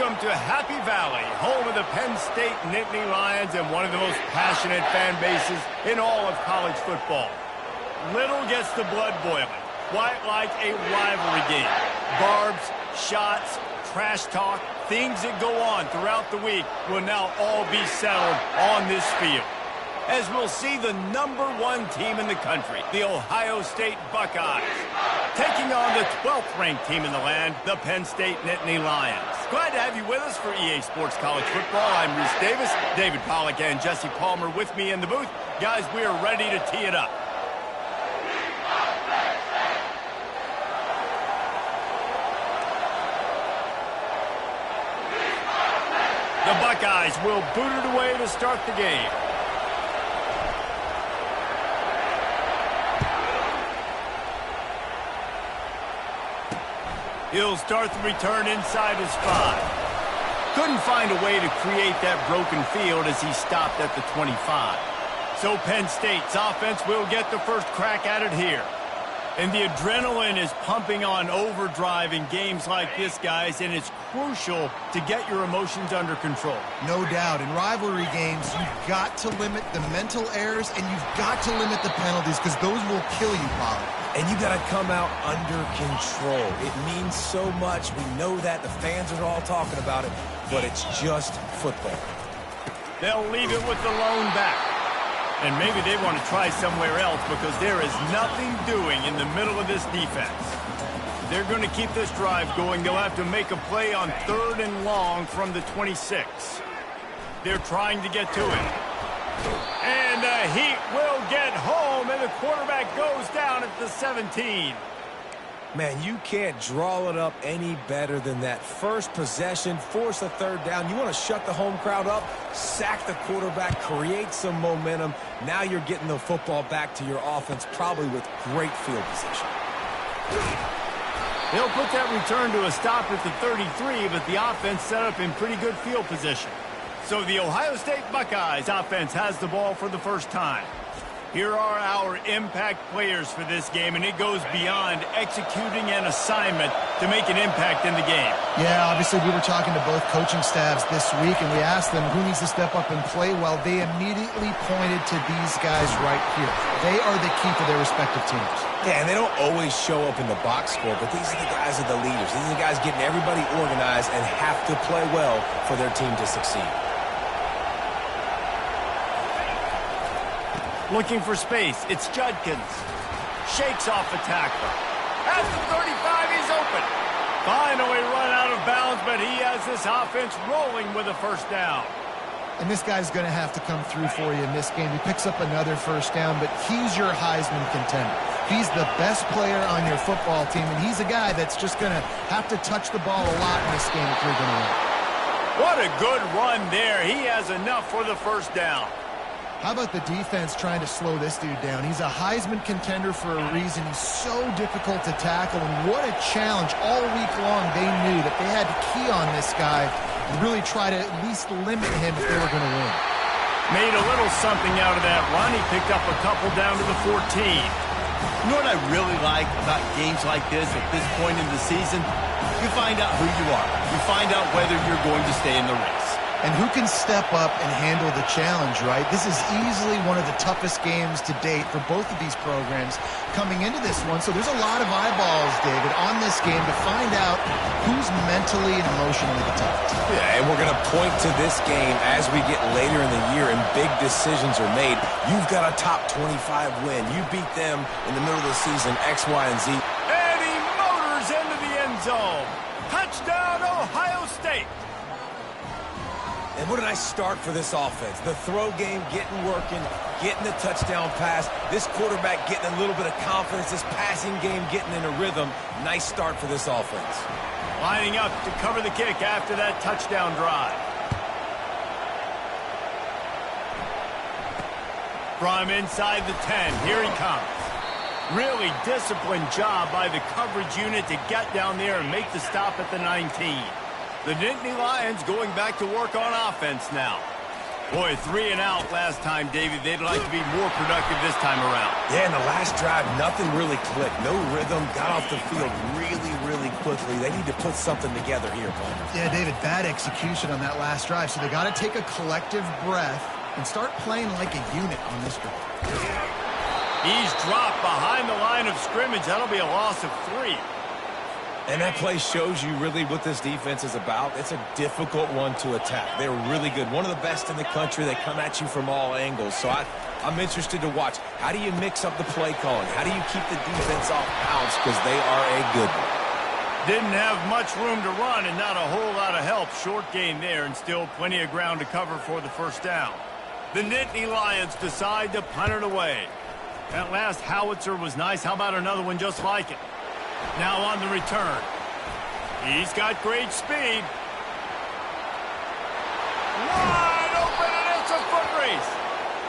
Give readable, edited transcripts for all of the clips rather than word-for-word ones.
Welcome to Happy Valley, home of the Penn State Nittany Lions and one of the most passionate fan bases in all of college football. Little gets the blood boiling, quite like a rivalry game. Barbs, shots, trash talk, things that go on throughout the week will now all be settled on this field. As we'll see the #1 team in the country, the Ohio State Buckeyes, taking on the 12th ranked team in the land, the Penn State Nittany Lions. Glad to have you with us for EA Sports College Football. I'm Reese Davis, David Pollack and Jesse Palmer with me in the booth. Guys, we are ready to tee it up. The Buckeyes will boot it away to start the game. He'll start the return inside his 5. Couldn't find a way to create that broken field as he stopped at the 25. So Penn State's offense will get the first crack at it here. And the adrenaline is pumping on overdrive in games like this, guys, and it's crucial to get your emotions under control. No doubt. In rivalry games, you've got to limit the mental errors and you've got to limit the penalties because those will kill you, Pollard. And you got to come out under control. It means so much. We know that. The fans are all talking about it, but it's just football. They'll leave it with the lone back. And maybe they want to try somewhere else because there is nothing doing in the middle of this defense. They're going to keep this drive going. They'll have to make a play on 3rd and long from the 26. They're trying to get to it. And the Heat will get home, and the quarterback goes down at the 17. Man, you can't draw it up any better than that. First possession, force a 3rd down. You want to shut the home crowd up, sack the quarterback, create some momentum. Now you're getting the football back to your offense, probably with great field position. They'll put that return to a stop at the 33, but the offense set up in pretty good field position. So the Ohio State Buckeyes offense has the ball for the first time. Here are our impact players for this game, and it goes beyond executing an assignment to make an impact in the game. Yeah, obviously we were talking to both coaching staffs this week, and we asked them who needs to step up and play well. They immediately pointed to these guys right here. They are the key for their respective teams. Yeah, and they don't always show up in the box score, but these are the guys that are the leaders. These are the guys getting everybody organized and have to play well for their team to succeed. Looking for space, it's Judkins. Shakes off the tackler. At the 35, he's open. Finally run out of bounds, but he has this offense rolling with a first down. And this guy's going to have to come through for you in this game. He picks up another first down, but he's your Heisman contender. He's the best player on your football team, and he's a guy that's just going to have to touch the ball a lot in this game if you're going to win. What a good run there. He has enough for the first down. How about the defense trying to slow this dude down? He's a Heisman contender for a reason. He's so difficult to tackle, and what a challenge. All week long, they knew that they had to key on this guy and really try to at least limit him if they were going to win. Made a little something out of that run. He picked up a couple down to the 14. You know what I really like about games like this at this point in the season? You find out who you are. You find out whether you're going to stay in the race. And who can step up and handle the challenge, right? This is easily one of the toughest games to date for both of these programs coming into this one. So there's a lot of eyeballs, David, on this game to find out who's mentally and emotionally the toughest. Yeah, and we're going to point to this game as we get later in the year and big decisions are made. You've got a top 25 win. You beat them in the middle of the season, X, Y, and Z. And he motors into the end zone. Touchdown, Ohio State. And what a nice start for this offense. The throw game getting working, getting the touchdown pass. This quarterback getting a little bit of confidence. This passing game getting in a rhythm. Nice start for this offense. Lining up to cover the kick after that touchdown drive. From inside the 10, here he comes. Really disciplined job by the coverage unit to get down there and make the stop at the 19. The Nittany Lions going back to work on offense now. Boy, 3 and out last time, David. They'd like to be more productive this time around. Yeah, in the last drive, nothing really clicked. No rhythm, got off the field really quickly. They need to put something together here, Paul. Yeah, David, bad execution on that last drive. So they got to take a collective breath and start playing like a unit on this drive. He's dropped behind the line of scrimmage. That'll be a loss of 3. And that play shows you really what this defense is about. It's a difficult one to attack. They're really good. One of the best in the country. They come at you from all angles. So I'm interested to watch. How do you mix up the play calling? How do you keep the defense off bounce? Because they are a good one. Didn't have much room to run and not a whole lot of help. Short gain there and still plenty of ground to cover for the first down. The Nittany Lions decide to punt it away. That last howitzer was nice. How about another one just like it? Now on the return. He's got great speed. Wide open, and it's a foot race.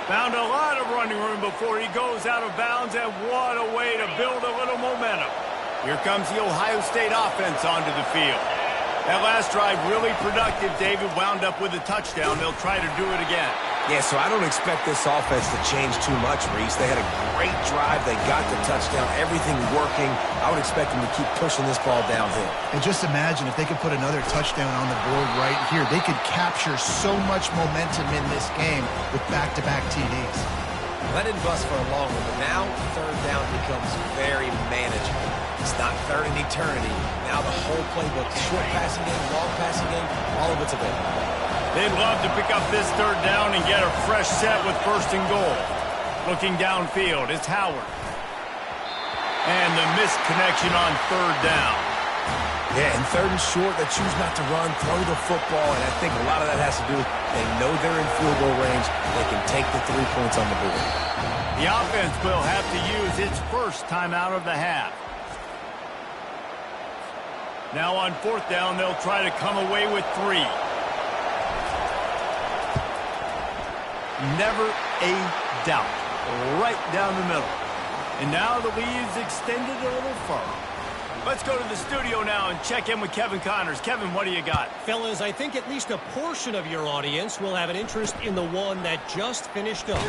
Found a lot of running room before he goes out of bounds, and what a way to build a little momentum. Here comes the Ohio State offense onto the field. That last drive really productive. David wound up with a touchdown. They'll try to do it again. Yeah, so I don't expect this offense to change too much, Reese. They had a great drive. They got the touchdown. Everything working. I would expect them to keep pushing this ball downhill. And just imagine if they could put another touchdown on the board right here. They could capture so much momentum in this game with back-to-back TDs. That didn't bust for a long one, but now third down becomes very manageable. It's not third in eternity. Now the whole playbook, short passing game, long passing game, all of it's available. They'd love to pick up this third down and get a fresh set with first and goal. Looking downfield, it's Howard. And the missed connection on third down. Yeah, and third and short, they choose not to run, throw the football, and I think a lot of that has to do with they know they're in field goal range. They can take the 3 points on the board. The offense will have to use its first timeout of the half. Now on fourth down, they'll try to come away with 3. Never a doubt. Right down the middle. And now the lead's extended a little further. Let's go to the studio now and check in with Kevin Connors. Kevin, what do you got? Fellas, I think at least a portion of your audience will have an interest in the one that just finished up.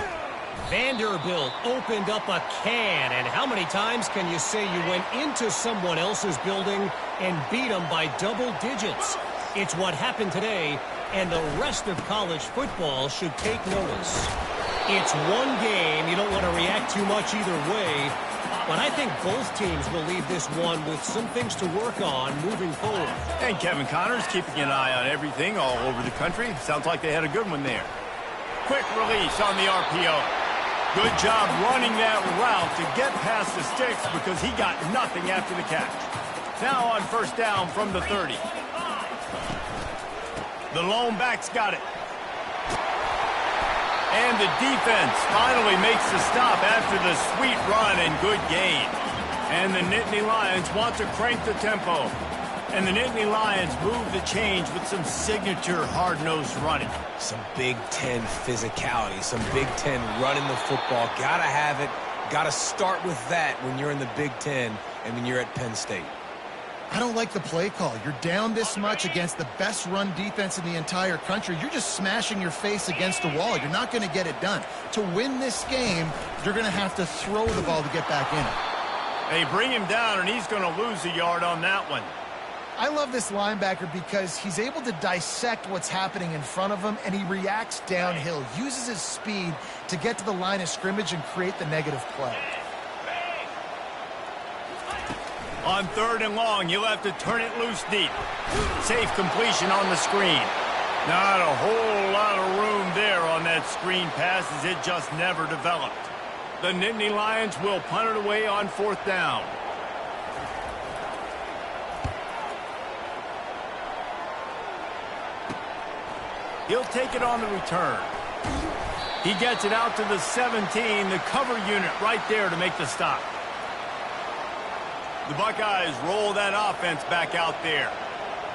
Vanderbilt opened up a can, and how many times can you say you went into someone else's building and beat them by double digits? It's what happened today, and the rest of college football should take notice. It's one game. You don't want to react too much either way, but I think both teams will leave this one with some things to work on moving forward. And Kevin Connors keeping an eye on everything all over the country. Sounds like they had a good one there. Quick release on the RPO. Good job running that route to get past the sticks because he got nothing after the catch. Now on first down from the 30. The lone back's got it. And the defense finally makes the stop after the sweet run and good gain. And the Nittany Lions want to crank the tempo. And the Nittany Lions move the change with some signature hard-nosed running. Some Big Ten physicality, some Big Ten running the football. Gotta have it. Gotta start with that when you're in the Big Ten and when you're at Penn State. I don't like the play call. You're down this much against the best run defense in the entire country. You're just smashing your face against the wall. You're not going to get it done. To win this game, you're going to have to throw the ball to get back in it. They bring him down, and he's going to lose a yard on that one. I love this linebacker because he's able to dissect what's happening in front of him, and he reacts downhill, uses his speed to get to the line of scrimmage and create the negative play. On third and long, you'll have to turn it loose deep. Safe completion on the screen. Not a whole lot of room there on that screen pass as it just never developed. The Nittany Lions will punt it away on fourth down. He'll take it on the return. He gets it out to the 17, the cover unit right there to make the stop. The Buckeyes roll that offense back out there.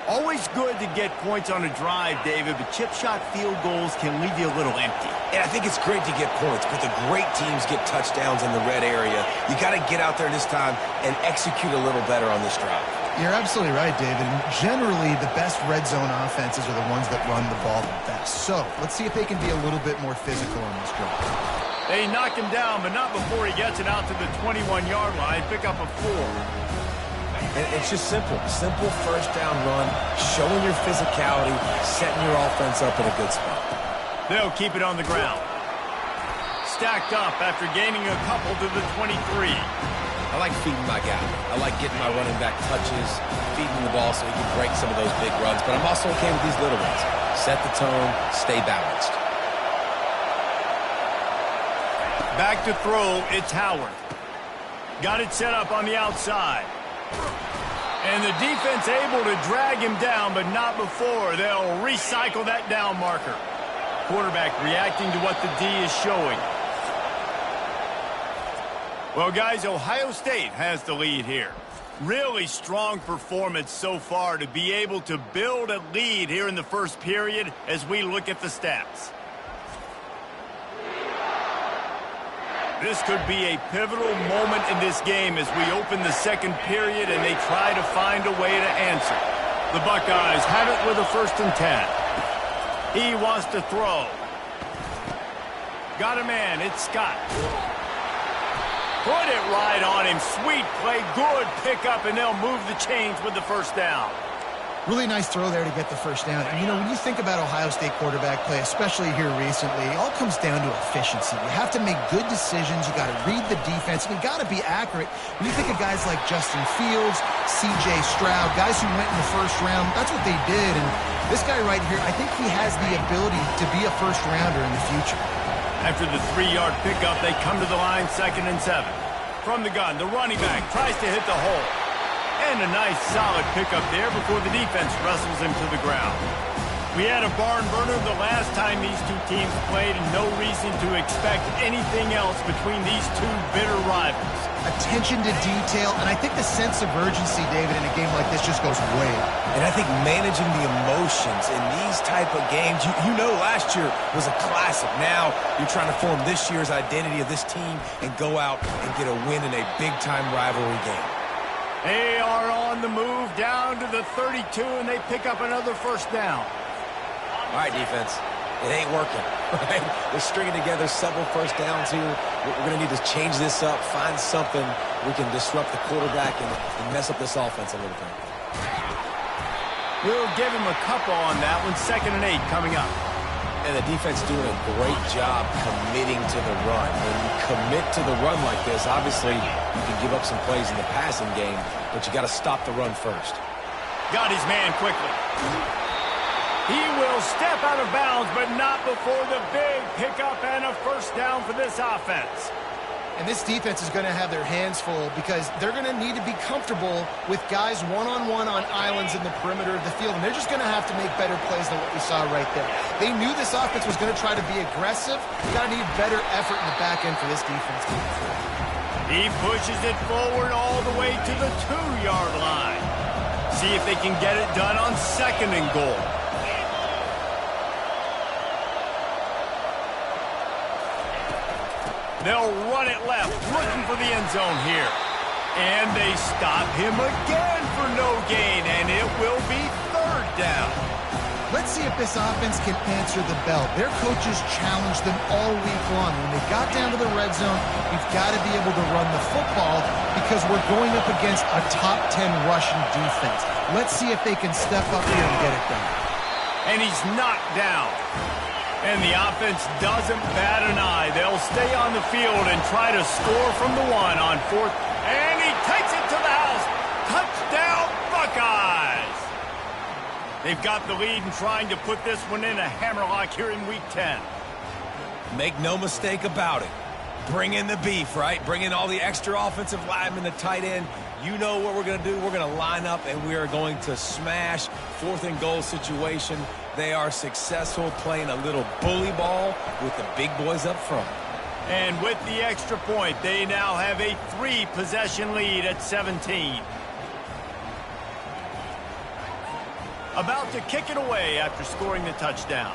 Always good to get points on a drive, David, but chip shot field goals can leave you a little empty. And I think it's great to get points, but the great teams get touchdowns in the red area. You got to get out there this time and execute a little better on this drive. You're absolutely right, David. And generally, the best red zone offenses are the ones that run the ball the best. So let's see if they can be a little bit more physical on this drive. They knock him down, but not before he gets it out to the 21-yard line. Pick up a 4. And it's just simple. Simple first down run, showing your physicality, setting your offense up in a good spot. They'll keep it on the ground. Stacked up after gaining a couple to the 23. I like feeding my guy. I like getting my running back touches, feeding the ball so he can break some of those big runs. But I'm also okay with these little ones. Set the tone, stay balanced. Back to throw, it's Howard. Got it set up on the outside. And the defense able to drag him down, but not before. They'll recycle that down marker. Quarterback reacting to what the D is showing. Well, guys, Ohio State has the lead here. Really strong performance so far to be able to build a lead here in the first period as we look at the stats. This could be a pivotal moment in this game as we open the second period and they try to find a way to answer. The Buckeyes have it with a 1st and 10. He wants to throw. Got a man. It's Scott. Put it right on him. Sweet play. Good pickup, and they'll move the chains with the 1st down. Really nice throw there to get the 1st down. And, you know, when you think about Ohio State quarterback play, especially here recently, it all comes down to efficiency. You have to make good decisions. You got to read the defense, and you got to be accurate. When you think of guys like Justin Fields, C.J. Stroud, guys who went in the 1st round, that's what they did. And this guy right here, I think he has the ability to be a 1st rounder in the future. After the 3-yard pickup, they come to the line 2nd and 7. From the gun, the running back tries to hit the hole. And a nice solid pickup there before the defense wrestles him to the ground. We had a barn burner the last time these two teams played, and no reason to expect anything else between these two bitter rivals. Attention to detail, and I think the sense of urgency, David, in a game like this just goes way up. And I think managing the emotions in these type of games, you know last year was a classic. Now you're trying to form this year's identity of this team and go out and get a win in a big-time rivalry game. They are on the move down to the 32, and they pick up another 1st down. All right, defense. It ain't working, right? They're stringing together several 1st downs here. We're going to need to change this up, find something we can disrupt the quarterback and mess up this offense a little bit. We'll give him a couple on that one. 2nd and 8 coming up. And the defense doing a great job committing to the run. When you commit to the run like this, obviously you can give up some plays in the passing game, but you got to stop the run first. Got his man quickly. He will step out of bounds, but not before the big pickup and a 1st down for this offense. And this defense is going to have their hands full because they're going to need to be comfortable with guys one-on-one on islands in the perimeter of the field. And they're just going to have to make better plays than what we saw right there. They knew this offense was going to try to be aggressive. You got to need better effort in the back end for this defense. He pushes it forward all the way to the 2-yard line. See if they can get it done on 2nd and goal. They'll run it left, looking for the end zone here. And they stop him again for no gain, and it will be 3rd down. Let's see if this offense can answer the bell. Their coaches challenged them all week long. When they got down to the red zone, we've got to be able to run the football because we're going up against a top 10 rushing defense. Let's see if they can step up here and get it done. And he's knocked down. And the offense doesn't bat an eye. They'll stay on the field and try to score from the 1 on 4th. And he takes it to the house. Touchdown, Buckeyes! They've got the lead and trying to put this one in a hammerlock here in Week 10. Make no mistake about it. Bring in the beef, right? Bring in all the extra offensive linemen, the tight end. You know what we're going to do. We're going to line up, and we are going to smash 4th and goal situation. They are successful playing a little bully ball with the big boys up front. And with the extra point, they now have a 3-possession lead at 17. About to kick it away after scoring the touchdown.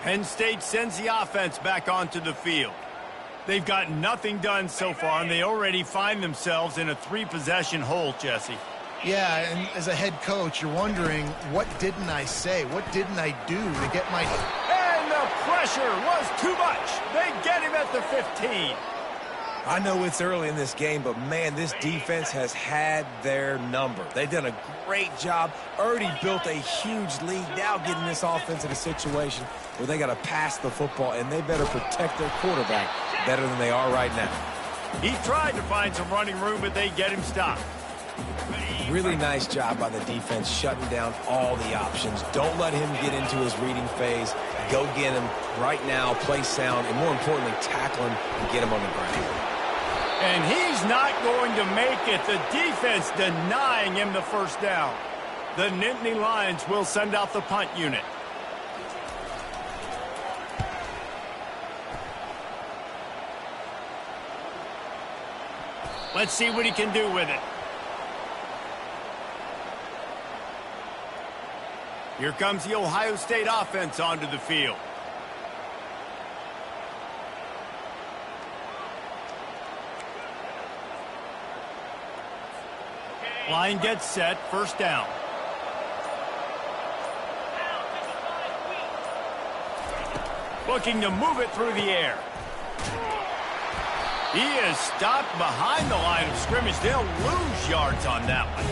Penn State sends the offense back onto the field. They've got nothing done so far, and they already find themselves in a 3-possession hole, Jesse. Yeah, and as a head coach, you're wondering, what didn't I say? What didn't I do to get my... And the pressure was too much. They get him at the 15. I know it's early in this game, but, man, this defense has had their number. They've done a great job, already built a huge lead, now getting this offense in a situation where they got to pass the football, and they better protect their quarterback better than they are right now. He tried to find some running room, but they get him stopped. Really nice job by the defense shutting down all the options. Don't let him get into his reading phase. Go get him right now, play sound, and more importantly, tackle him and get him on the ground. And he's not going to make it. The defense denying him the first down. The Nittany Lions will send out the punt unit. Let's see what he can do with it. Here comes the Ohio State offense onto the field. Line gets set, first down. Looking to move it through the air. He is stopped behind the line of scrimmage. They'll lose yards on that one.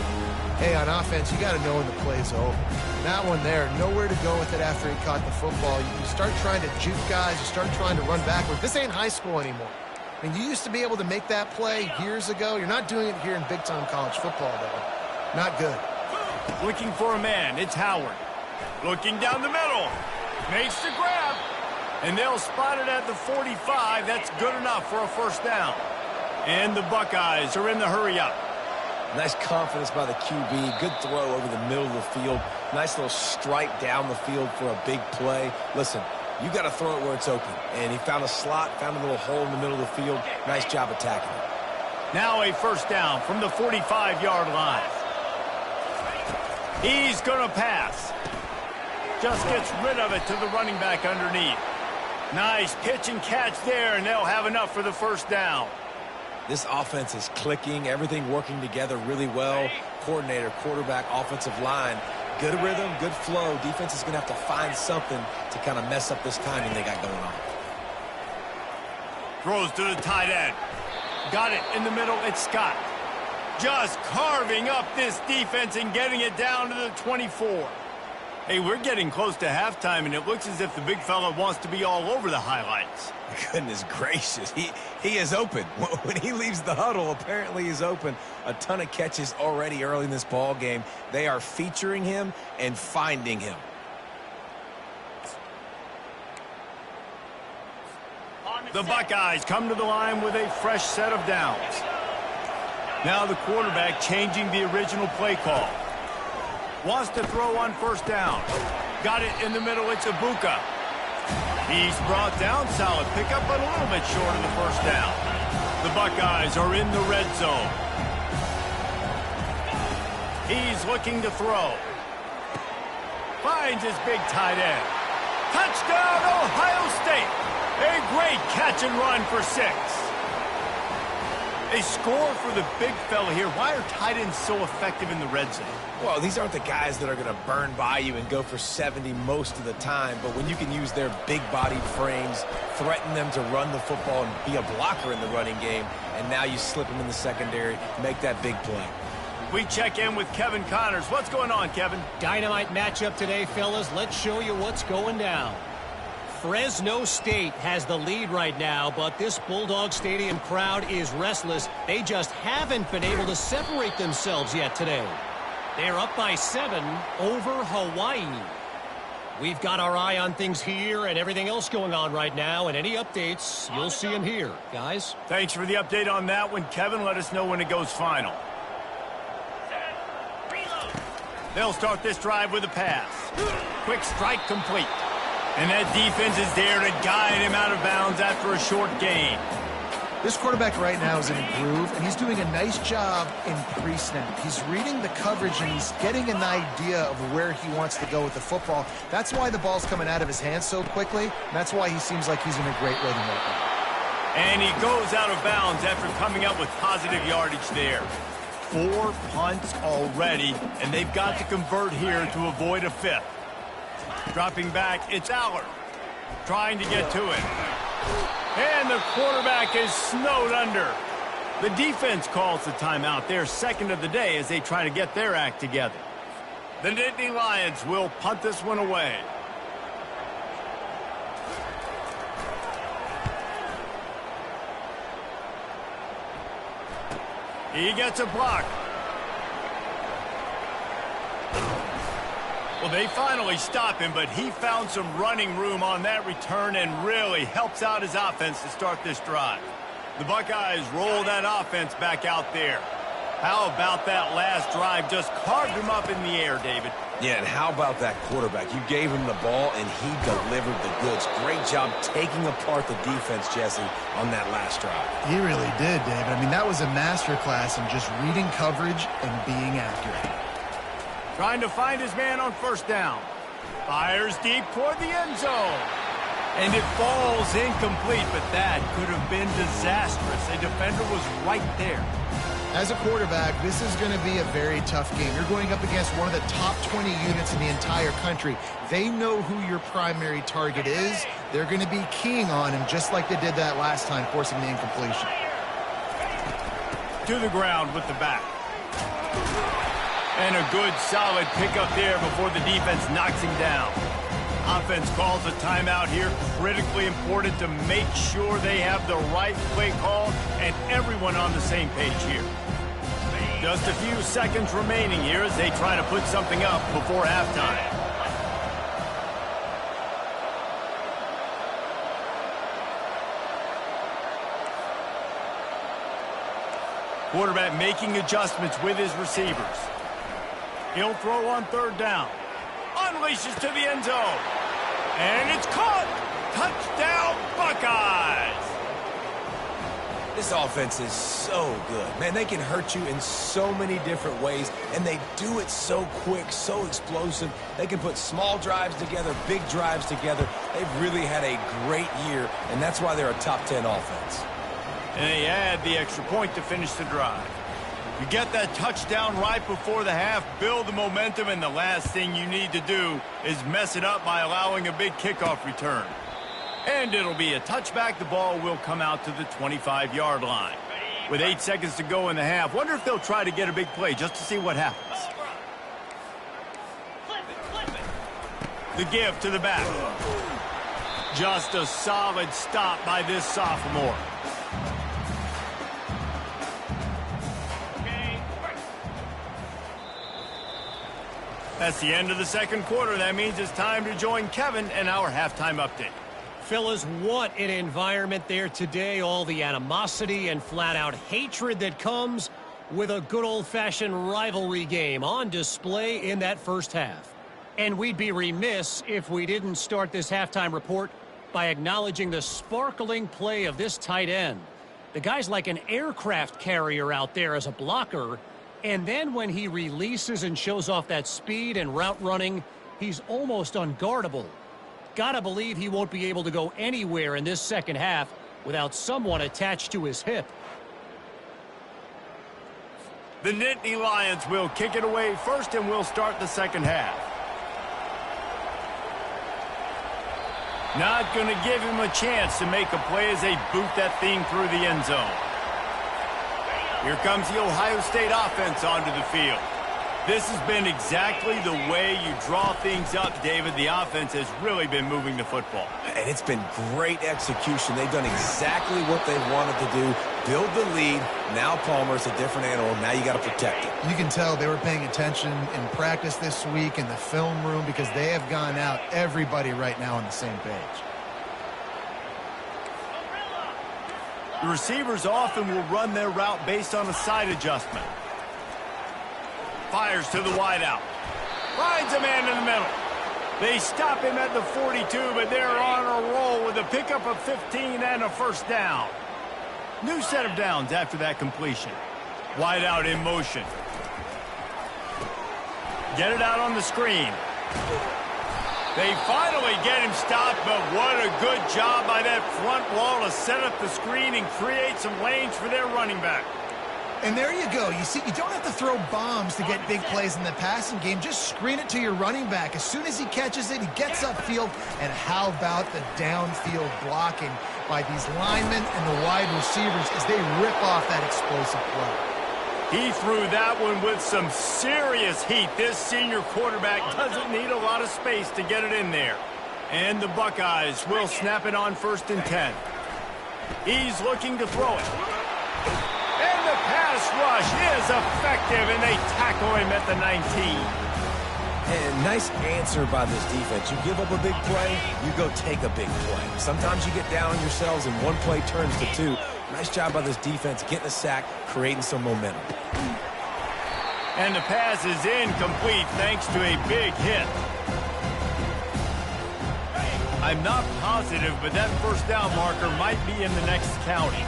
Hey, on offense, you got to know when the play's over. That one there, nowhere to go with it after he caught the football. You start trying to juke guys. You start trying to run backwards. This ain't high school anymore. I mean, you used to be able to make that play years ago. You're not doing it here in big-time college football, though. Not good. Looking for a man. It's Howard. Looking down the middle. Makes the grab. And they'll spot it at the 45. That's good enough for a first down. And the Buckeyes are in the hurry-up. Nice confidence by the QB. Good throw over the middle of the field. Nice little stripe down the field for a big play. Listen, you got to throw it where it's open. And he found a slot, found a little hole in the middle of the field. Nice job attacking it. Now a first down from the 45-yard line. He's going to pass. Just gets rid of it to the running back underneath. Nice pitch and catch there, and they'll have enough for the first down. This offense is clicking, everything working together really well. Coordinator, quarterback, offensive line. Good rhythm, good flow. Defense is going to have to find something to kind of mess up this timing they got going on. Throws to the tight end. Got it in the middle. It's Scott. Just carving up this defense and getting it down to the 24. Hey, we're getting close to halftime, and it looks as if the big fella wants to be all over the highlights. Goodness gracious. He is open. When he leaves the huddle, apparently he's open. A ton of catches already early in this ball game. They are featuring him and finding him. The Buckeyes come to the line with a fresh set of downs. Now the quarterback changing the original play call. Wants to throw on first down. Got it in the middle. It's Ibuka. He's brought down. Solid pickup, but a little bit short of the first down. The Buckeyes are in the red zone. He's looking to throw. Finds his big tight end. Touchdown, Ohio State. A great catch and run for 6. A score for the big fella here. Why are tight ends so effective in the red zone? Well, these aren't the guys that are going to burn by you and go for 70 most of the time, but when you can use their big-bodied frames, threaten them to run the football and be a blocker in the running game, and now you slip them in the secondary, make that big play. We check in with Kevin Connors. What's going on, Kevin? Dynamite matchup today, fellas. Let's show you what's going down. Fresno State has the lead right now, but this Bulldog Stadium crowd is restless. They just haven't been able to separate themselves yet today. They're up by 7 over Hawaii. We've got our eye on things here and everything else going on right now, and any updates, you'll see them here, guys. Thanks for the update on that one, Kevin. Let us know when it goes final. They'll start this drive with a pass. Quick strike complete. And that defense is there to guide him out of bounds after a short gain. This quarterback right now is in a groove, and he's doing a nice job in pre-snap. He's reading the coverage, and he's getting an idea of where he wants to go with the football. That's why the ball's coming out of his hands so quickly, and that's why he seems like he's in a great rhythm right now. And he goes out of bounds after coming up with positive yardage there. 4 punts already, and they've got to convert here to avoid a 5th. Dropping back, it's Aller. Trying to get to it. And the quarterback is snowed under. The defense calls the timeout, their second of the day, as they try to get their act together. The Nittany Lions will punt this one away. He gets a block. Well, they finally stop him, but he found some running room on that return and really helps out his offense to start this drive. The Buckeyes roll that offense back out there. How about that last drive? Just carved him up in the air, David. Yeah, and how about that quarterback? You gave him the ball, and he delivered the goods. Great job taking apart the defense, Jesse, on that last drive. He really did, David. I mean, that was a masterclass in just reading coverage and being accurate. Trying to find his man on first down. Fires deep toward the end zone. And it falls incomplete, but that could have been disastrous. A defender was right there. As a quarterback, this is going to be a very tough game. You're going up against one of the top 20 units in the entire country. They know who your primary target is. They're going to be keying on him just like they did that last time, forcing the incompletion. To the ground with the back. And a good solid pickup there before the defense knocks him down. Offense calls a timeout here. Critically important to make sure they have the right play call and everyone on the same page here. Just a few seconds remaining here as they try to put something up before halftime. Quarterback making adjustments with his receivers. He'll throw on third down. Unleashes to the end zone. And it's caught. Touchdown, Buckeyes. This offense is so good. Man, they can hurt you in so many different ways, and they do it so quick, so explosive. They can put small drives together, big drives together. They've really had a great year, and that's why they're a top 10 offense. And they add the extra point to finish the drive. You get that touchdown right before the half, build the momentum, and the last thing you need to do is mess it up by allowing a big kickoff return. And it'll be a touchback. The ball will come out to the 25-yard line. With 8 seconds to go in the half, wonder if they'll try to get a big play just to see what happens. The give to the back. Just a solid stop by this sophomore. That's the end of the second quarter. That means it's time to join Kevin and our halftime update. Fellas, what an environment there today. All the animosity and flat-out hatred that comes with a good old-fashioned rivalry game on display in that first half. And we'd be remiss if we didn't start this halftime report by acknowledging the sparkling play of this tight end. The guy's like an aircraft carrier out there as a blocker. And then when he releases and shows off that speed and route running, he's almost unguardable. Gotta believe he won't be able to go anywhere in this second half without someone attached to his hip. The Nittany Lions will kick it away first, and we'll start the second half. Not going to give him a chance to make a play as they boot that thing through the end zone. Here comes the Ohio State offense onto the field. This has been exactly the way you draw things up, David. The offense has really been moving the football. And it's been great execution. They've done exactly what they wanted to do. Build the lead. Now Palmer's a different animal. Now you got to protect it. You can tell they were paying attention in practice this week in the film room because they have gone out everybody right now on the same page. The receivers often will run their route based on a side adjustment. Fires to the wideout. Finds a man in the middle. They stop him at the 42, but they're on a roll with a pickup of 15 and a first down. New set of downs after that completion. Wide out in motion. Get it out on the screen. They finally get him stopped, but what a good job by that front wall to set up the screen and create some lanes for their running back. And there you go. You see, you don't have to throw bombs to get big plays in the passing game. Just screen it to your running back. As soon as he catches it, he gets upfield. And how about the downfield blocking by these linemen and the wide receivers as they rip off that explosive play? He threw that one with some serious heat. This senior quarterback doesn't need a lot of space to get it in there. And the Buckeyes will snap it on 1st and 10. He's looking to throw it. And the pass rush is effective, and they tackle him at the 19. And nice answer by this defense. You give up a big play, you go take a big play. Sometimes you get down on yourselves and one play turns to two. Nice job by this defense getting a sack, creating some momentum. And the pass is incomplete thanks to a big hit. I'm not positive, but that first down marker might be in the next county.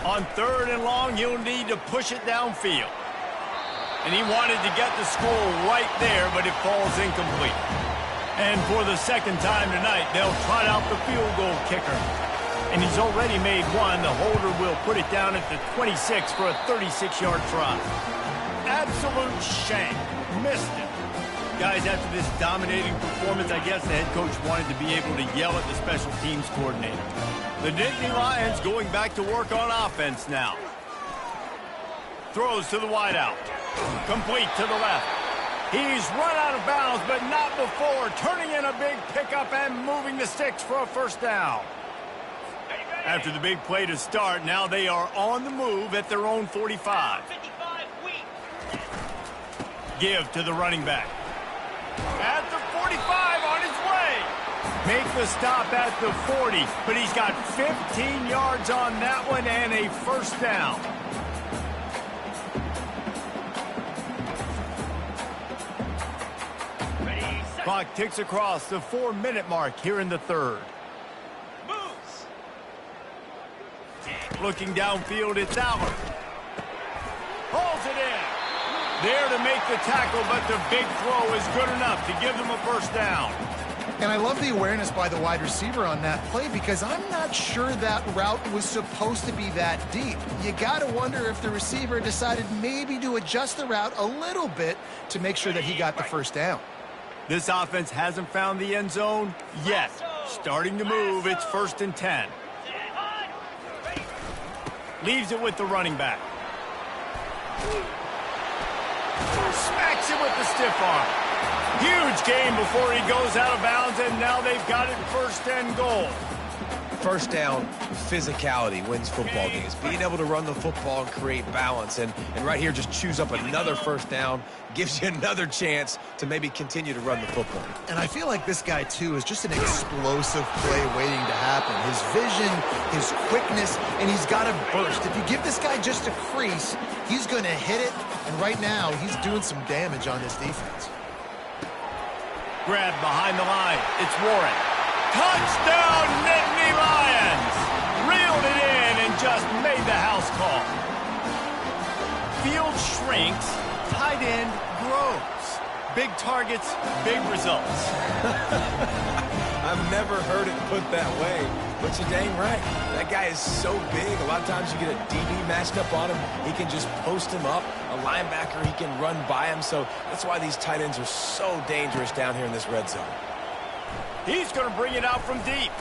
On 3rd and long, he'll need to push it downfield. And he wanted to get the score right there, but it falls incomplete. And for the second time tonight, they'll trot out the field goal kicker. And he's already made one. The holder will put it down at the 26 for a 36-yard try. Absolute shank. Missed it. Guys, after this dominating performance, I guess the head coach wanted to be able to yell at the special teams coordinator. The Nittany Lions going back to work on offense now. Throws to the wideout. Complete to the left. He's run out of bounds, but not before turning in a big pickup and moving the sticks for a first down. After the big play to start, now they are on the move at their own 45. Give to the running back. At the 45, on his way. Make the stop at the 40, but he's got 15 yards on that one and a first down. Clock ticks across the 4-minute mark here in the 3rd. Moves. Looking downfield, it's Aller. Holds it in. There to make the tackle, but the big throw is good enough to give them a first down. And I love the awareness by the wide receiver on that play because I'm not sure that route was supposed to be that deep. You got to wonder if the receiver decided maybe to adjust the route a little bit to make sure that he got the first down. This offense hasn't found the end zone yet. Starting to move, it's 1st and 10. Leaves it with the running back. Smacks him with the stiff arm. Huge gain before he goes out of bounds, and now they've got it 1st and goal. First down, physicality wins football games. Being able to run the football and create balance. And right here, just choose up another first down. Gives you another chance to maybe continue to run the football. And I feel like this guy, too, is just an explosive play waiting to happen. His vision, his quickness, and he's got a burst. If you give this guy just a crease, he's going to hit it. And right now, he's doing some damage on this defense. Grab behind the line. It's Warren. Touchdown, Nittany Lions! Reeled it in and just made the house call. Field shrinks, tight end grows. Big targets, big results. I've never heard it put that way, but you're dang right. That guy is so big. A lot of times you get a DB matched up on him. He can just post him up. A linebacker, he can run by him. So that's why these tight ends are so dangerous down here in this red zone. He's going to bring it out from deep.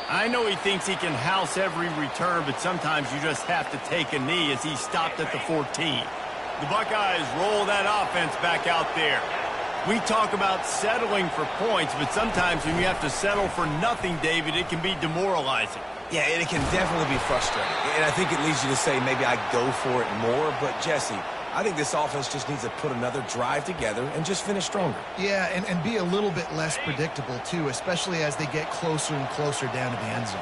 I know he thinks he can house every return, but sometimes you just have to take a knee as he stopped at the 14. The Buckeyes roll that offense back out there. We talk about settling for points, but sometimes when you have to settle for nothing, David, it can be demoralizing. Yeah, and it can definitely be frustrating. And I think it leads you to say maybe I go for it more. But, Jesse, I think this offense just needs to put another drive together and just finish stronger. Yeah, and be a little bit less predictable, too, especially as they get closer and closer down to the end zone.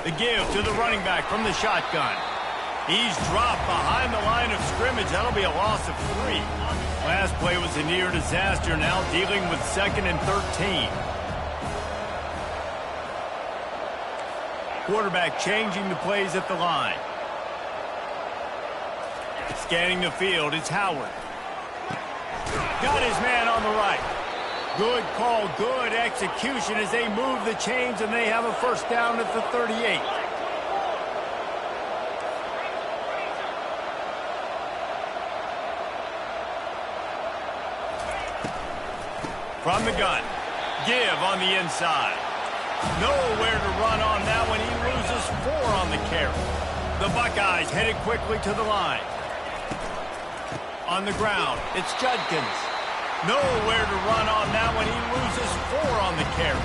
The give to the running back from the shotgun. He's dropped behind the line of scrimmage. That'll be a loss of 3. Last play was a near disaster, now dealing with 2nd and 13. Quarterback changing the plays at the line. Scanning the field, it's Howard. Got his man on the right. Good call, good execution as they move the chains and they have a first down at the 38. From the gun, give on the inside. Nowhere to run on that one. He loses 4 on the carry. The Buckeyes headed quickly to the line. On the ground, it's Judkins. Nowhere to run on that one. He loses 4 on the carry.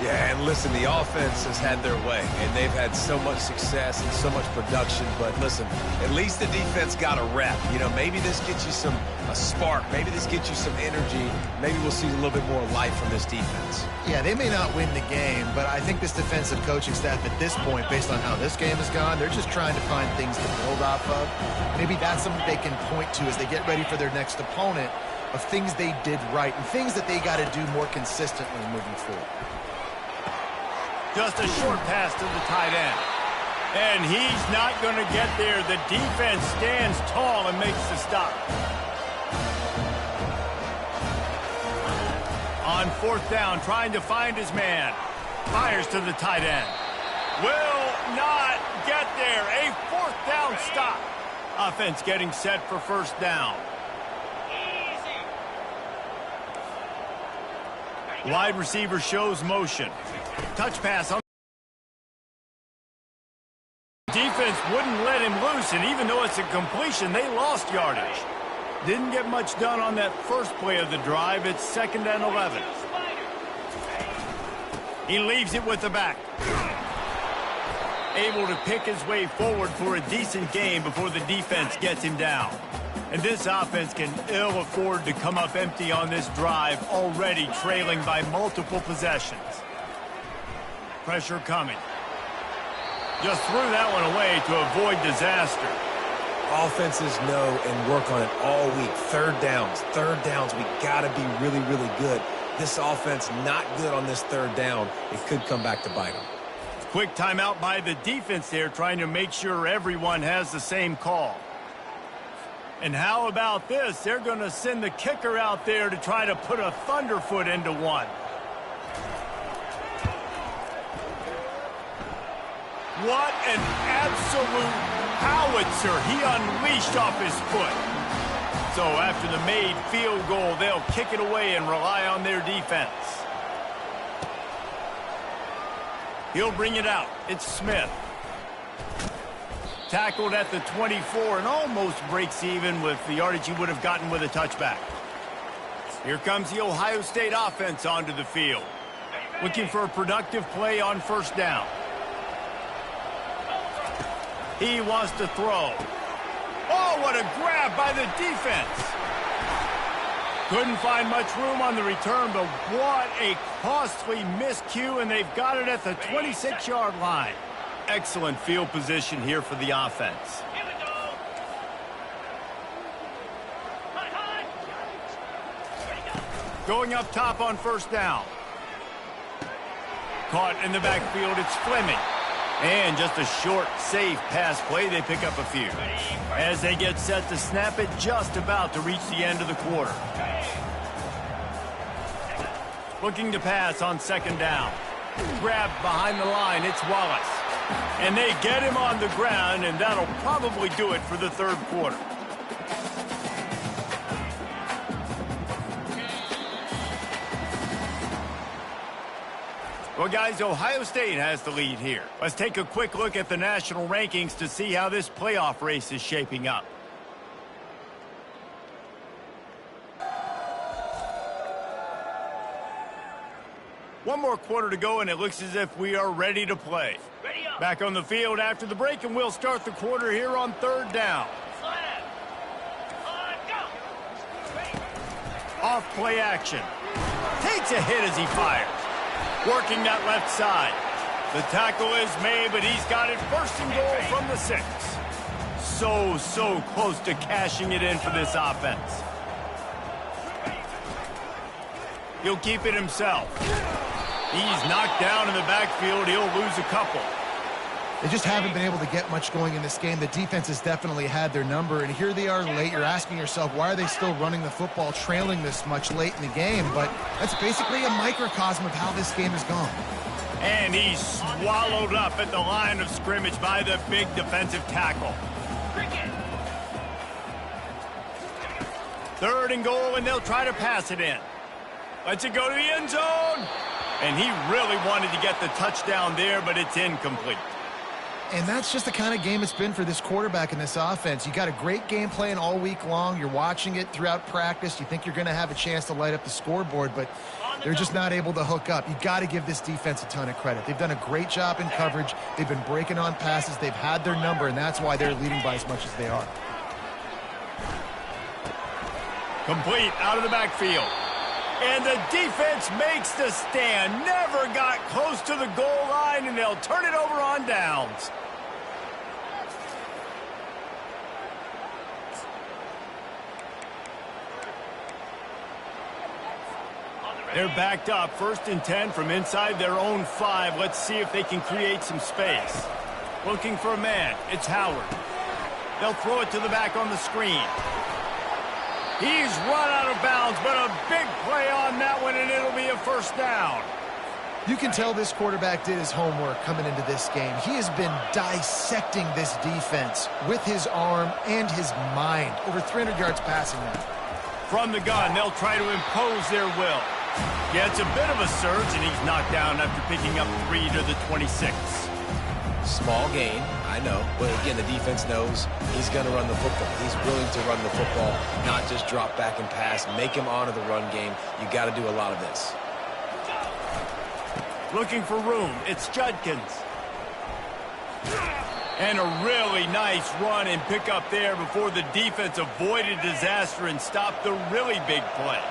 Yeah, and listen, the offense has had their way, and they've had so much success and so much production. But listen, at least the defense got a rep. You know, maybe this gets you a spark. Maybe this gets you some energy. Maybe we'll see a little bit more life from this defense. Yeah, they may not win the game, but I think this defensive coaching staff at this point, based on how this game has gone, they're just trying to find things to build off of. Maybe that's something they can point to as they get ready for their next opponent, of things they did right and things that they got to do more consistently moving forward. Just a short pass to the tight end. And he's not going to get there. The defense stands tall and makes the stop. On 4th down, trying to find his man. Fires to the tight end. Will not get there. A 4th down stop. Offense getting set for first down. Wide receiver shows motion. Touch pass on. Defense wouldn't let him loose, and even though it's a completion, they lost yardage. Didn't get much done on that first play of the drive. It's 2nd and 11. He leaves it with the back. Able to pick his way forward for a decent game before the defense gets him down. And this offense can ill afford to come up empty on this drive, already trailing by multiple possessions. Pressure coming. Just threw that one away to avoid disaster. Offenses know and work on it all week. Third downs, we got to be really, really good. This offense not good on this 3rd down. It could come back to bite them. Quick timeout by the defense there, trying to make sure everyone has the same call. And how about this? They're going to send the kicker out there to try to put a thunderfoot into one. What an absolute howitzer he unleashed off his foot. So after the made field goal, they'll kick it away and rely on their defense. He'll bring it out. It's Smith. Tackled at the 24 and almost breaks even with the yardage he would have gotten with a touchback. Here comes the Ohio State offense onto the field. Looking for a productive play on first down. He wants to throw. Oh, what a grab by the defense. Couldn't find much room on the return, but what a costly miscue, and they've got it at the 26-yard line. Excellent field position here for the offense. Going up top on first down. Caught in the backfield, it's Fleming. And just a short, safe pass play, they pick up a few. As they get set to snap it, just about to reach the end of the quarter. Looking to pass on 2nd down. Grabbed behind the line, it's Wallace. And they get him on the ground, and that'll probably do it for the 3rd quarter. Well, guys, Ohio State has the lead here. Let's take a quick look at the national rankings to see how this playoff race is shaping up. One more quarter to go, and it looks as if we are ready to play. Back on the field after the break, and we'll start the quarter here on 3rd down. Off play action. Takes a hit as he fires. Working that left side. The tackle is made, but he's got it 1st and goal from the 6. so close to cashing it in for this offense. He'll keep it himself. He's knocked down in the backfield. He'll lose a couple. They just haven't been able to get much going in this game. The defense has definitely had their number, and here they are late. You're asking yourself, why are they still running the football, trailing this much late in the game? But that's basically a microcosm of how this game has gone. And he's swallowed up at the line of scrimmage by the big defensive tackle. 3rd and goal, and they'll try to pass it in. Lets it go to the end zone. And he really wanted to get the touchdown there, but it's incomplete. And that's just the kind of game it's been for this quarterback in this offense. You got a great game plan all week long. You're watching it throughout practice. You think you're going to have a chance to light up the scoreboard, but they're just not able to hook up. You got to give this defense a ton of credit. They've done a great job in coverage. They've been breaking on passes. They've had their number, and that's why they're leading by as much as they are. Complete out of the backfield. And the defense makes the stand. Never got close to the goal line, and they'll turn it over on downs. They're backed up, 1st and 10 from inside their own 5. Let's see if they can create some space. Looking for a man. It's Howard. They'll throw it to the back on the screen. He's run out of bounds, but a big play on that one, and it'll be a 1st down. You can tell this quarterback did his homework coming into this game. He has been dissecting this defense with his arm and his mind. Over 300 yards passing now. From the gun, they'll try to impose their will. Yeah, it's a bit of a surge, and he's knocked down after picking up 3 to the 26. Small gain, I know. But again, the defense knows he's going to run the football. He's willing to run the football, not just drop back and pass. Make him honor the run game. You got to do a lot of this. Looking for room. It's Judkins. And a really nice run and pick up there before the defense avoided disaster and stopped the really big play.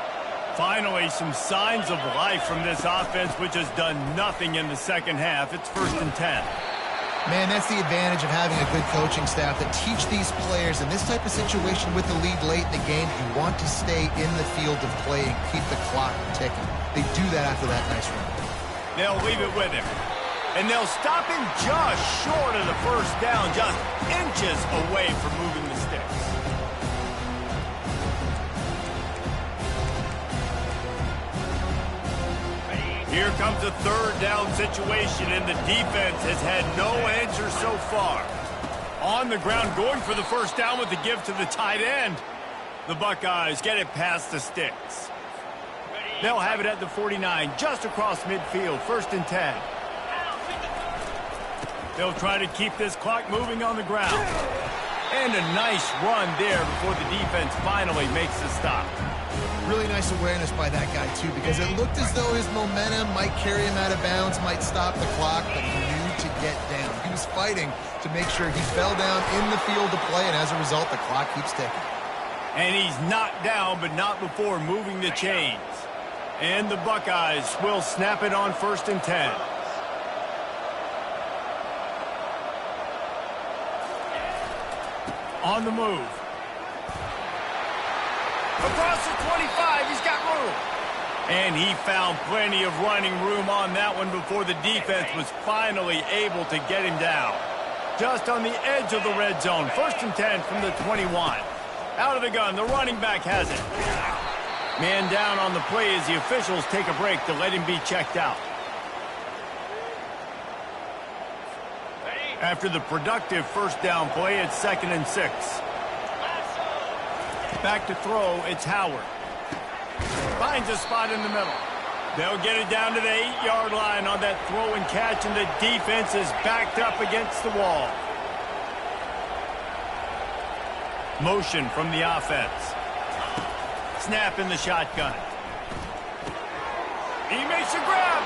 Finally, some signs of life from this offense, which has done nothing in the second half. It's 1st and 10. Man, that's the advantage of having a good coaching staff that teach these players in this type of situation with the lead late in the game. You want to stay in the field of play and keep the clock ticking. They do that after that nice run. They'll leave it with him. And they'll stop him just short of the 1st down, just inches away from moving the sticks. Here comes a 3rd down situation, and the defense has had no answer so far. On the ground, going for the 1st down with the give to the tight end. The Buckeyes get it past the sticks. They'll have it at the 49, just across midfield, 1st and 10. They'll try to keep this clock moving on the ground. And a nice run there before the defense finally makes the stop. Really nice awareness by that guy, too, because it looked as though his momentum might carry him out of bounds, might stop the clock, but he knew to get down. He was fighting to make sure he fell down in the field to play, and as a result, the clock keeps ticking. And he's knocked down, but not before moving the chains. And the Buckeyes will snap it on 1st and 10. On the move. Across the 25, he's got room. And he found plenty of running room on that one before the defense was finally able to get him down. Just on the edge of the red zone. 1st and 10 from the 21. Out of the gun, the running back has it. Man down on the play as the officials take a break to let him be checked out. After the productive 1st down play, it's 2nd and 6. Back to throw, it's Howard. Finds a spot in the middle. They'll get it down to the 8-yard line on that throw and catch, and the defense is backed up against the wall. Motion from the offense. Snap in the shotgun. He makes a grab.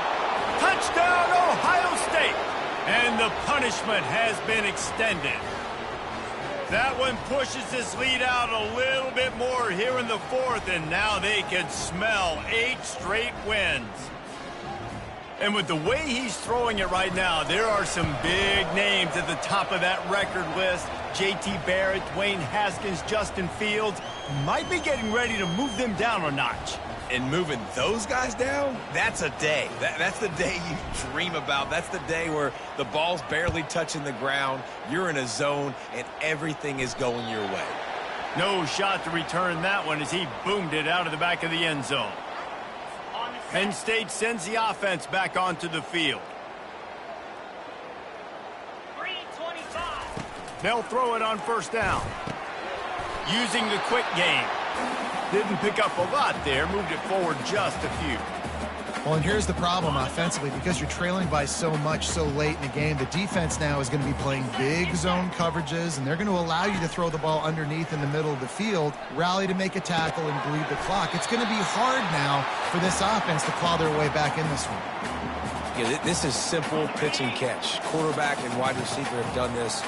Touchdown, Ohio State. And the punishment has been extended. That one pushes this lead out a little bit more here in the 4th, and now they can smell 8 straight wins. And with the way he's throwing it right now, there are some big names at the top of that record list. J.T. Barrett, Dwayne Haskins, Justin Fields might be getting ready to move them down a notch. And moving those guys down, that's a day. That's the day you dream about. That's the day where the ball's barely touching the ground, you're in a zone, and everything is going your way. No shot to return that one as he boomed it out of the back of the end zone. Penn State sends the offense back onto the field. 3:25. They'll throw it on first down. Using the quick game. Didn't pick up a lot there, moved it forward just a few. Well, and here's the problem offensively. Because you're trailing by so much so late in the game, the defense now is going to be playing big zone coverages, and they're going to allow you to throw the ball underneath in the middle of the field, rally to make a tackle, and bleed the clock. It's going to be hard now for this offense to claw their way back in this one. Yeah, this is simple pitch and catch. Quarterback and wide receiver have done this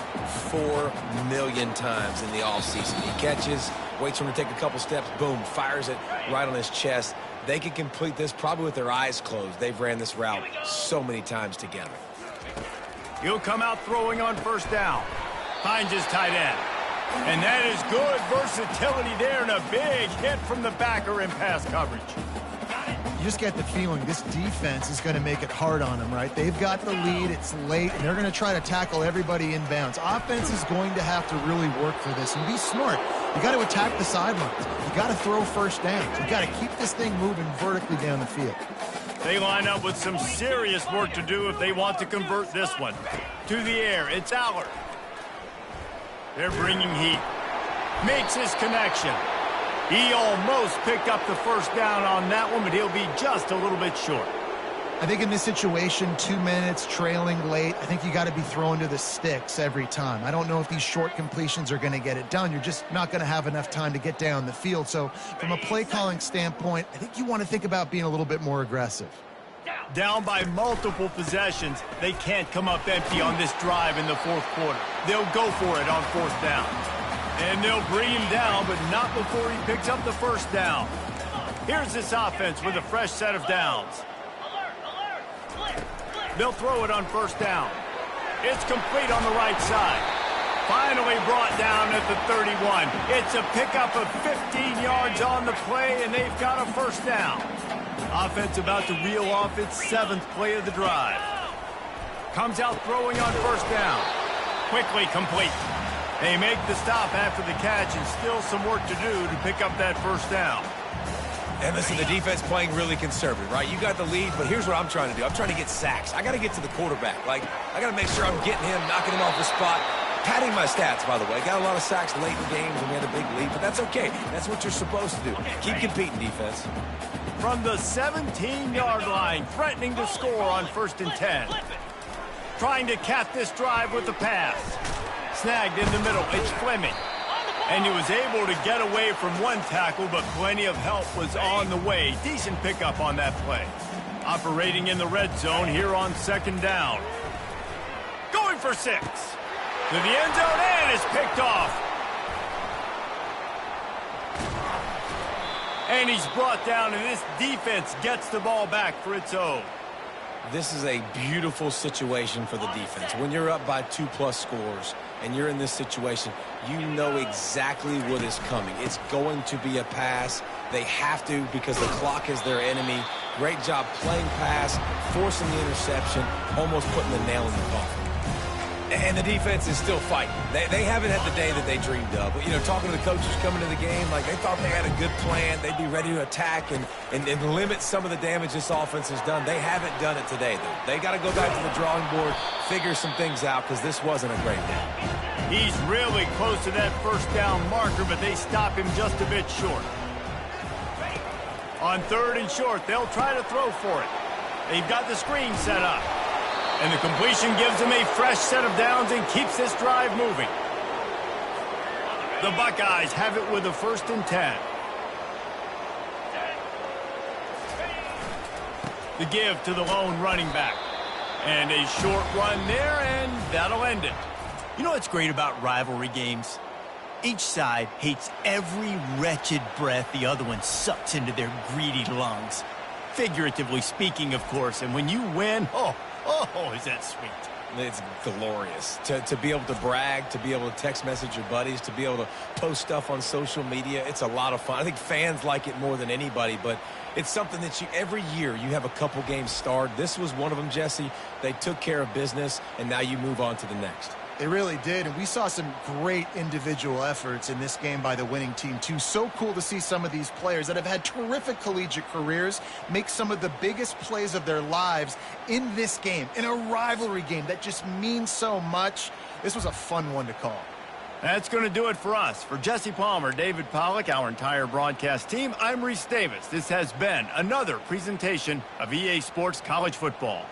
4 million times in the offseason. He catches, waits for him to take a couple steps, boom, fires it right on his chest. They can complete this probably with their eyes closed. They've ran this route so many times together. He'll come out throwing on first down. Finds his tight end. And that is good versatility there and a big hit from the backer in pass coverage. You just get the feeling this defense is going to make it hard on them, right? They've got the lead, it's late, and they're going to try to tackle everybody inbounds. Offense is going to have to really work for this and be smart. You got to attack the sidelines. You got to throw first downs. You got to keep this thing moving vertically down the field. They line up with some serious work to do if they want to convert this one. To the air, it's Aller. They're bringing heat. Makes his connection. He almost picked up the first down on that one, but he'll be just a little bit short. I think in this situation, 2 minutes, trailing late, I think you got to be throwing to the sticks every time. I don't know if these short completions are going to get it done. You're just not going to have enough time to get down the field. So from a play calling standpoint, I think you want to think about being a little bit more aggressive. Down by multiple possessions, they can't come up empty on this drive in the fourth quarter. They'll go for it on fourth down. And they'll bring him down, but not before he picks up the first down. Here's this offense with a fresh set of downs. They'll throw it on first down. It's complete on the right side. Finally brought down at the 31. It's a pickup of 15 yards on the play, and they've got a first down. Offense about to reel off its 7th play of the drive. Comes out throwing on first down. Quickly complete. They make the stop after the catch, and still some work to do to pick up that first down. And listen, the defense playing really conservative, right? You got the lead, but here's what I'm trying to do. I'm trying to get sacks. I got to get to the quarterback. I got to make sure I'm getting him, knocking him off the spot. Padding my stats, by the way. Got a lot of sacks late in games when we had a big lead, but that's okay. That's what you're supposed to do. Keep competing, defense. From the 17-yard line, threatening to score on 1st and 10. Trying to cap this drive with the pass. Snagged in the middle, it's Fleming. And he was able to get away from one tackle, but plenty of help was on the way. Decent pickup on that play. Operating in the red zone here on 2nd down. Going for 6. To the end zone, and is picked off. And he's brought down, and this defense gets the ball back for its own. This is a beautiful situation for the defense. When you're up by 2+ scores and you're in this situation, you know exactly what is coming. It's going to be a pass. They have to because the clock is their enemy. Great job playing pass, forcing the interception, almost putting the nail in the coffin. And the defense is still fighting. They haven't had the day that they dreamed of. But, talking to the coaches coming to the game, they thought they had a good plan. They'd be ready to attack and limit some of the damage this offense has done. They haven't done it today, though. They got to go back to the drawing board, figure some things out, because this wasn't a great day. He's really close to that first down marker, but they stop him just a bit short. On 3rd and short, they'll try to throw for it. They've got the screen set up. And the completion gives them a fresh set of downs and keeps this drive moving. The Buckeyes have it with a 1st and 10. The give to the lone running back. And a short run there, and that'll end it. You know what's great about rivalry games? Each side hates every wretched breath the other one sucks into their greedy lungs. Figuratively speaking, of course. And when you win, is that sweet. It's glorious to be able to brag, to be able to text message your buddies, to be able to post stuff on social media. It's a lot of fun. I think fans like it more than anybody, but it's something that every year you have a couple games starred. This was one of them, Jesse. They took care of business, and now you move on to the next. They really did, and we saw some great individual efforts in this game by the winning team, too. So cool to see some of these players that have had terrific collegiate careers make some of the biggest plays of their lives in this game, in a rivalry game that just means so much. This was a fun one to call. That's going to do it for us. For Jesse Palmer, David Pollack, our entire broadcast team, I'm Reese Davis. This has been another presentation of EA Sports College Football.